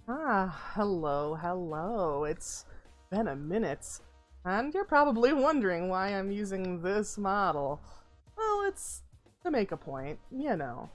Hello. It's been a minute, and you're probably wondering why I'm using this model. Well, it's to make a point, you know.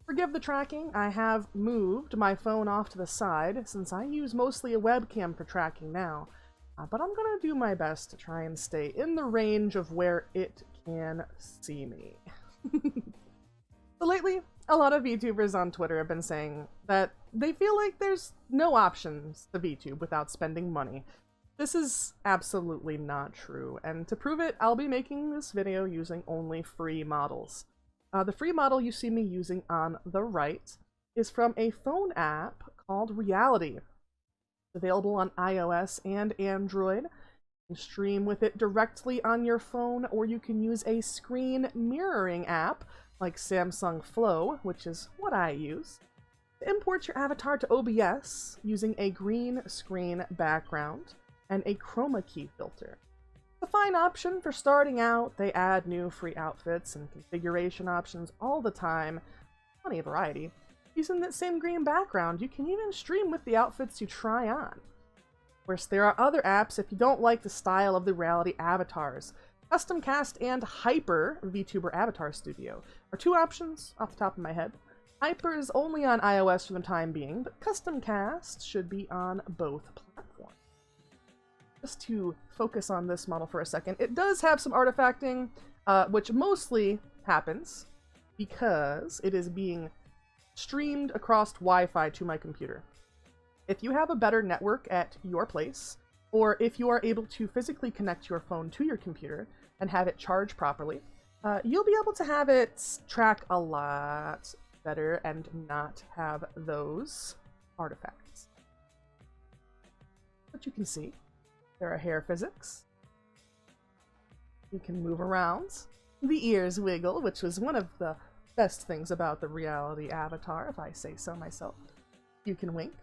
Forgive the tracking, I have moved my phone off to the side since I use mostly a webcam for tracking now, but I'm gonna do my best to try and stay in the range of where it can see me. So lately, a lot of VTubers on Twitter have been saying that they feel like there's no options to VTube without spending money. This is absolutely not true, and to prove it, I'll be making this video using only free models. The free model you see me using on the right is from a phone app called Reality. It's available on iOS and Android. You can stream with it directly on your phone, or you can use a screen mirroring app like Samsung Flow, which is what I use, to import your avatar to OBS using a green screen background and a chroma key filter. A fine option for starting out. They add new free outfits and configuration options all the time. Plenty of variety. Using that same green background, you can even stream with the outfits you try on. Of course, there are other apps if you don't like the style of the Reality avatars. Custom Cast and Hyper VTuber Avatar Studio are two options off the top of my head. Hyper is only on iOS for the time being, but Custom Cast should be on both platforms. Just to focus on this model for a second, it does have some artifacting, which mostly happens because it is being streamed across Wi-Fi to my computer. If you have a better network at your place, or if you are able to physically connect your phone to your computer and have it charge properly, you'll be able to have it track a lot better and not have those artifacts. But you can see there are hair physics. You can move around. The ears wiggle, which was one of the best things about the Reality avatar, if I say so myself. You can wink.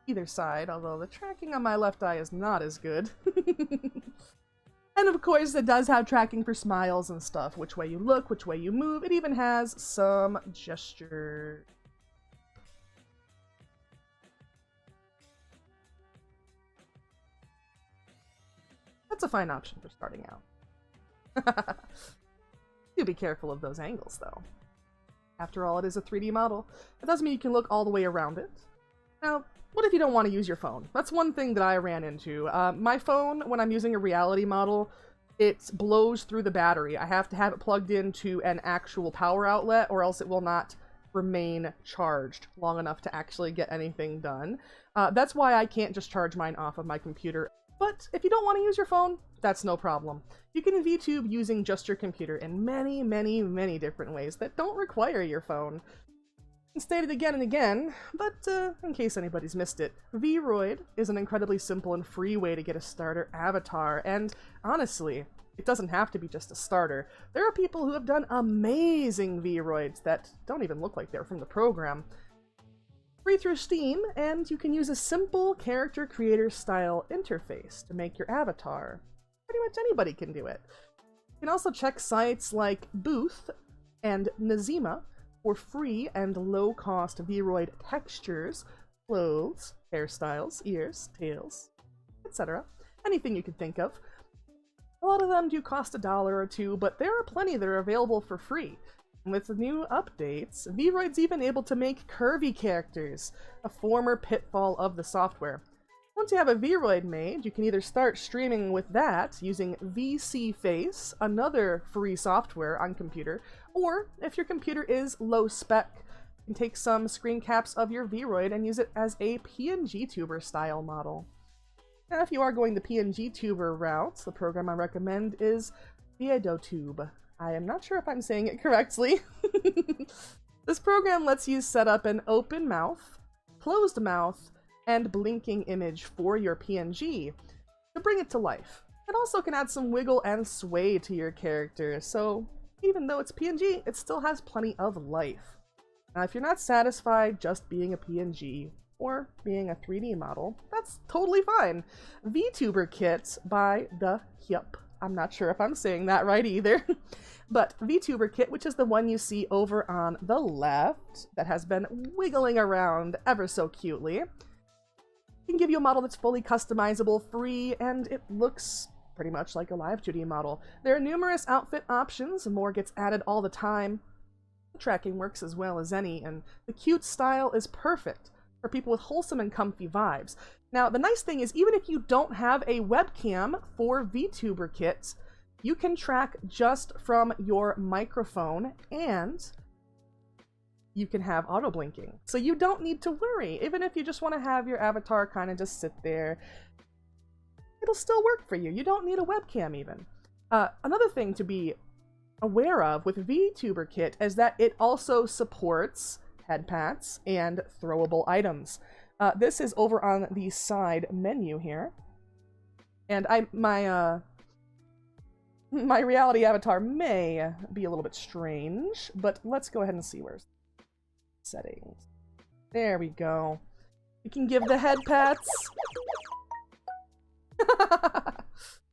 Either side, although the tracking on my left eye is not as good. And of course, it does have tracking for smiles and stuff. Which way you look, which way you move. It even has some gesture. That's a fine option for starting out. Do be careful of those angles, though. After all, it is a 3D model. It doesn't mean you can look all the way around it. Now, what if you don't want to use your phone? That's one thing that I ran into. My phone, when I'm using a Reality model, it blows through the battery. I have to have it plugged into an actual power outlet, or else it will not remain charged long enough to actually get anything done. That's why I can't just charge mine off of my computer. But if you don't want to use your phone, that's no problem. You can VTube using just your computer in many different ways that don't require your phone. And stated again and again, but in case anybody's missed it, VROID is an incredibly simple and free way to get a starter avatar, and honestly, it doesn't have to be just a starter. There are people who have done amazing VROIDs that don't even look like they're from the program. Free through Steam, and you can use a simple character creator style interface to make your avatar. Pretty much anybody can do it. You can also check sites like Booth and NIZIMA for free and low-cost VROID textures, clothes, hairstyles, ears, tails, etc. Anything you could think of. A lot of them do cost $1 or $2, but there are plenty that are available for free. With the new updates, VROID's even able to make curvy characters, a former pitfall of the software. Once you have a VROID made, you can either start streaming with that using VCFace, another free software on computer, or if your computer is low spec, you can take some screen caps of your VROID and use it as a PNGTuber style model. Now, if you are going the PNGTuber route, the program I recommend is Veadotube. I am not sure if I'm saying it correctly. This program lets you set up an open mouth, closed mouth, and blinking image for your PNG to bring it to life. It also can add some wiggle and sway to your character, so even though it's PNG, it still has plenty of life. Now, if you're not satisfied just being a PNG or being a 3D model, that's totally fine. VTuberKit by the Yup. I'm not sure if I'm saying that right either. But VTuberKit, which is the one you see over on the left, that has been wiggling around ever so cutely, can give you a model that's fully customizable, free, and it looks pretty much like a live 2D model. There are numerous outfit options, and more gets added all the time. The tracking works as well as any, and the cute style is perfect for people with wholesome and comfy vibes. Now, the nice thing is, even if you don't have a webcam for VTuberKit, you can track just from your microphone, and you can have auto blinking. So you don't need to worry. Even if you just want to have your avatar kind of just sit there, it'll still work for you. You don't need a webcam even. Another thing to be aware of with VTuberKit is that it also supports head pats and throwable items. This is over on the side menu here. And my reality avatar may be a little bit strange, but let's go ahead and see where's settings. There we go. You can give the head pats.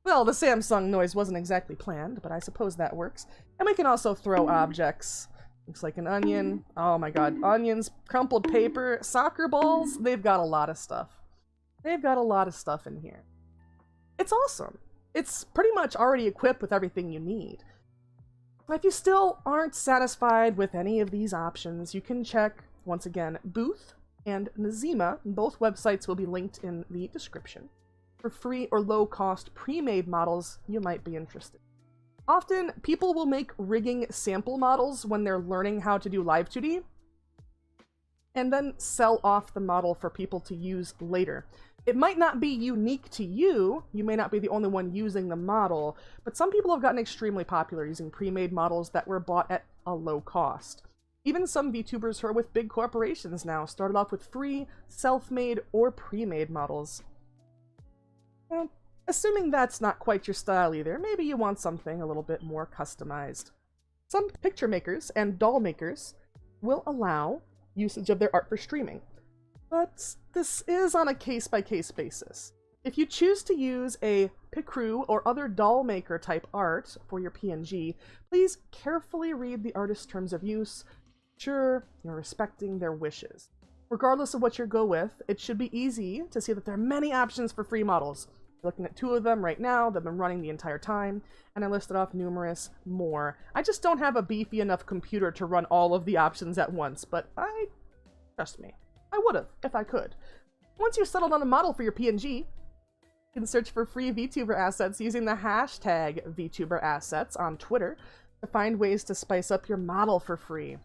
Well, the Samsung noise wasn't exactly planned, but I suppose that works. And we can also throw objects. Looks like an onion. Oh my god. Onions, crumpled paper, soccer balls. They've got a lot of stuff. They've got a lot of stuff in here. It's awesome. It's pretty much already equipped with everything you need. But if you still aren't satisfied with any of these options, you can check, once again, Booth and NIZIMA. Both websites will be linked in the description for free or low-cost pre-made models you might be interested. Often, people will make rigging sample models when they're learning how to do live 2D, and then sell off the model for people to use later. It might not be unique to you, you may not be the only one using the model, but some people have gotten extremely popular using pre-made models that were bought at a low cost. Even some VTubers who are with big corporations now started off with free, self-made, or pre-made models. Well, assuming that's not quite your style either, maybe you want something a little bit more customized. Some picture makers and doll makers will allow usage of their art for streaming, but this is on a case-by-case basis. If you choose to use a Picrew or other doll maker type art for your PNG, please carefully read the artist's terms of use. Sure, you're respecting their wishes. Regardless of what you go with, it should be easy to see that there are many options for free models. We're looking at 2 of them right now. They've been running the entire time, and I listed off numerous more. I just don't have a beefy enough computer to run all of the options at once, but trust me, I would have if I could. Once you've settled on a model for your PNG, you can search for free VTuber assets using the hashtag VTuberAssets on Twitter to find ways to spice up your model for free.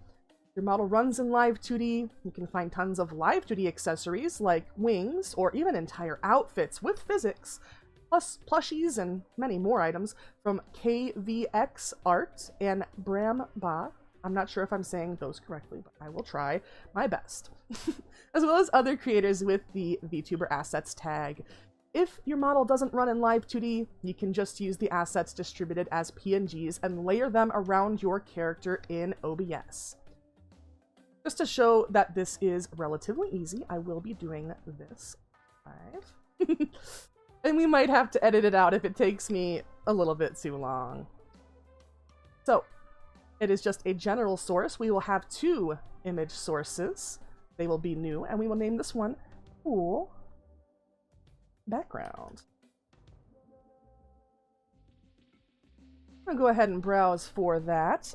Your model runs in live 2D, you can find tons of live 2D accessories like wings or even entire outfits with physics, plus plushies and many more items from KVX Art and BhramBhas. I'm not sure if I'm saying those correctly, but I will try my best. As well as other creators with the VTuber Assets tag. If your model doesn't run in live 2D, you can just use the assets distributed as PNGs and layer them around your character in OBS. Just to show that this is relatively easy, I will be doing this live. And we might have to edit it out if it takes me a little bit too long. So, it is just a general source. We will have 2 image sources. They will be new, and we will name this one Cool Background. I'm gonna go ahead and browse for that.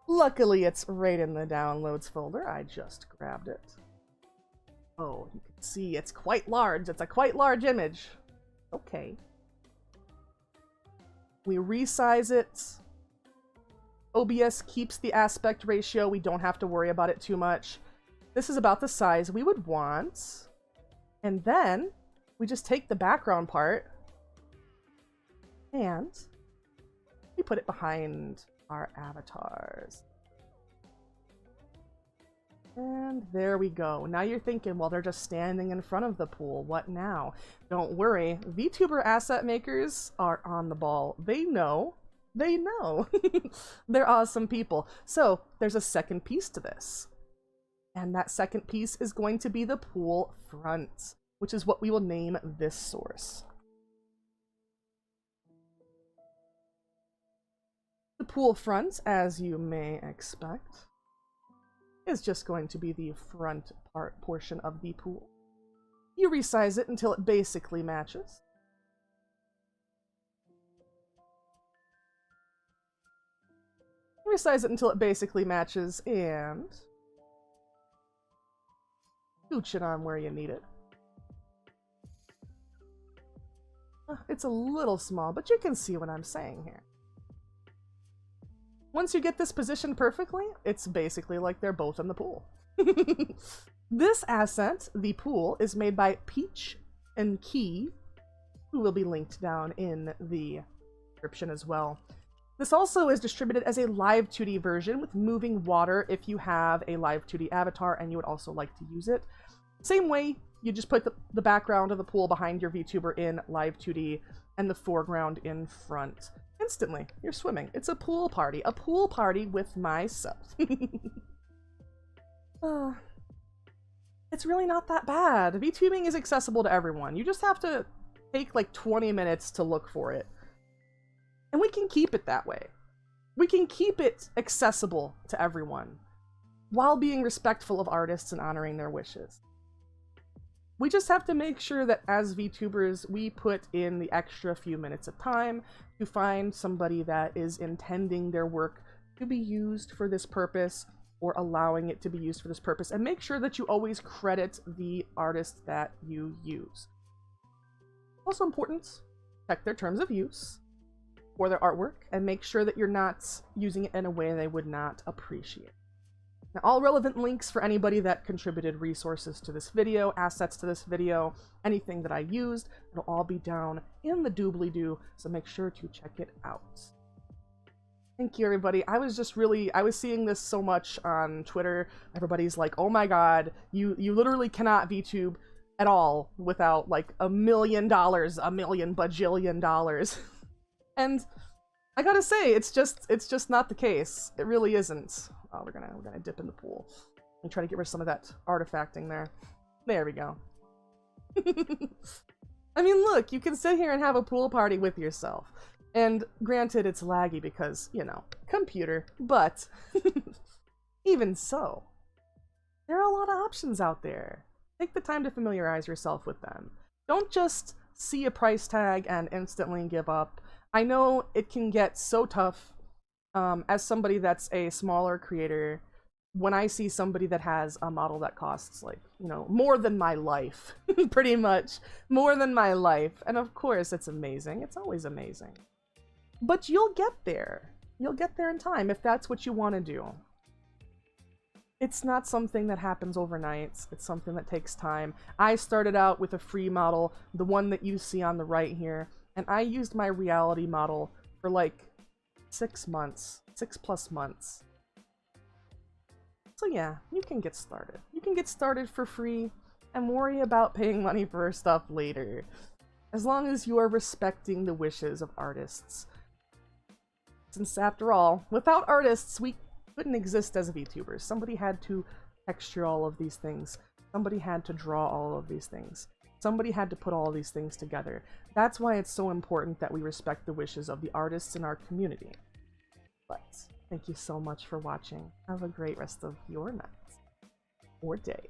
Luckily, it's right in the downloads folder. I just grabbed it. Oh, you can see it's quite large. It's a quite large image. Okay. We resize it. OBS keeps the aspect ratio. We don't have to worry about it too much. This is about the size we would want. And then we just take the background part and we put it behind our avatars. And there we go. Now you're thinking, well, they're just standing in front of the pool. What now? Don't worry. VTuber asset makers are on the ball. They know. They know. They're awesome people. So there's a second piece to this. And that second piece is going to be the pool front, which is what we will name this source. The pool front, as you may expect, is just going to be the front portion of the pool. You resize it until it basically matches. Resize it until it basically matches, and scooch it on where you need it. It's a little small, but you can see what I'm saying here. Once you get this positioned perfectly, it's basically like they're both in the pool. This asset, the pool, is made by PeachNKey, who will be linked down in the description as well. This also is distributed as a live 2D version with moving water if you have a live 2D avatar and you would also like to use it. Same way, you just put the background of the pool behind your VTuber in live 2D and the foreground in front. Instantly, you're swimming. It's a pool party with myself. It's really not that bad. VTubing is accessible to everyone. You just have to take like 20 minutes to look for it. And we can keep it that way. We can keep it accessible to everyone while being respectful of artists and honoring their wishes. We just have to make sure that as VTubers, we put in the extra few minutes of time to find somebody that is intending their work to be used for this purpose or allowing it to be used for this purpose, and make sure that you always credit the artist that you use. Also important, check their terms of use for their artwork and make sure that you're not using it in a way they would not appreciate. Now, all relevant links for anybody that contributed resources to this video, assets to this video, anything that I used, it'll all be down in the doobly-doo, so make sure to check it out. Thank you, everybody. I was seeing this so much on Twitter. Everybody's like, oh my god, you literally cannot VTube at all without like $1 million, a million bajillion dollars. And I gotta say, it's just not the case. It really isn't. Oh, we're gonna dip in the pool and try to get rid of some of that artifacting there. There we go. I mean, look, you can sit here and have a pool party with yourself. And granted, it's laggy because, you know, computer, but even so, there are a lot of options out there. Take the time to familiarize yourself with them. Don't just see a price tag and instantly give up. I know it can get so tough. As somebody that's a smaller creator, when I see somebody that has a model that costs, like, you know, more than my life, pretty much, more than my life, and of course it's amazing, it's always amazing. But you'll get there. You'll get there in time if that's what you want to do. It's not something that happens overnight, it's something that takes time. I started out with a free model, the one that you see on the right here, and I used my reality model for like 6 months, 6+ months. So yeah, you can get started. You can get started for free and worry about paying money for stuff later. As long as you are respecting the wishes of artists. Since after all, without artists, we couldn't exist as VTubers. Somebody had to texture all of these things. Somebody had to draw all of these things. Somebody had to put all of these things together. That's why it's so important that we respect the wishes of the artists in our community. But thank you so much for watching. Have a great rest of your night or day.